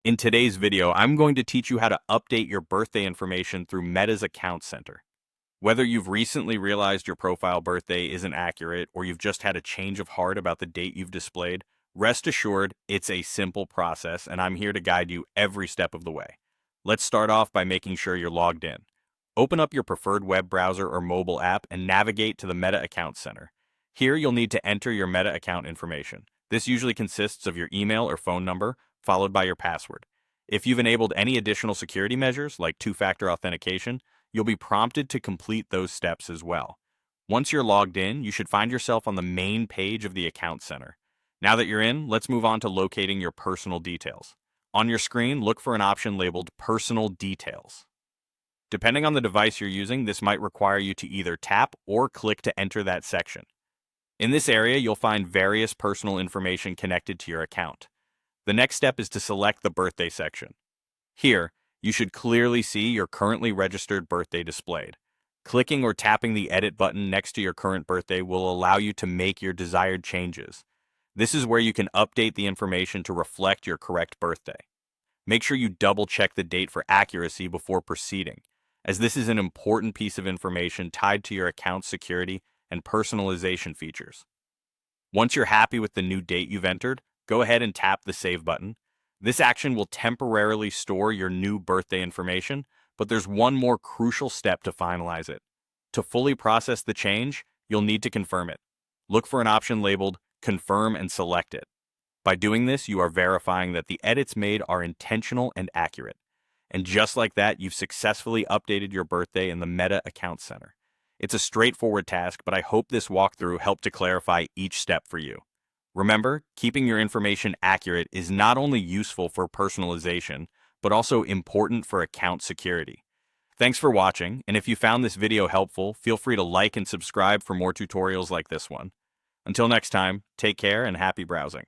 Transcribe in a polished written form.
In today's video, I'm going to teach you how to update your birthday information through Meta's Account Center. Whether you've recently realized your profile birthday isn't accurate or you've just had a change of heart about the date you've displayed, rest assured it's a simple process and I'm here to guide you every step of the way. Let's start off by making sure you're logged in. Open up your preferred web browser or mobile app and navigate to the Meta Account Center. Here you'll need to enter your Meta account information. This usually consists of your email or phone number, followed by your password. If you've enabled any additional security measures, like two-factor authentication, you'll be prompted to complete those steps as well. Once you're logged in, you should find yourself on the main page of the Account Center. Now that you're in, let's move on to locating your personal details. On your screen, look for an option labeled Personal Details. Depending on the device you're using, this might require you to either tap or click to enter that section. In this area, you'll find various personal information connected to your account. The next step is to select the birthday section. Here, you should clearly see your currently registered birthday displayed. Clicking or tapping the edit button next to your current birthday will allow you to make your desired changes. This is where you can update the information to reflect your correct birthday. Make sure you double check the date for accuracy before proceeding, as this is an important piece of information tied to your account's security and personalization features. Once you're happy with the new date you've entered, go ahead and tap the Save button. This action will temporarily store your new birthday information, but there's one more crucial step to finalize it. To fully process the change, you'll need to confirm it. Look for an option labeled Confirm and select it. By doing this, you are verifying that the edits made are intentional and accurate. And just like that, you've successfully updated your birthday in the Meta Account Center. It's a straightforward task, but I hope this walkthrough helped to clarify each step for you. Remember, keeping your information accurate is not only useful for personalization, but also important for account security. Thanks for watching, and if you found this video helpful, feel free to like and subscribe for more tutorials like this one. Until next time, take care and happy browsing.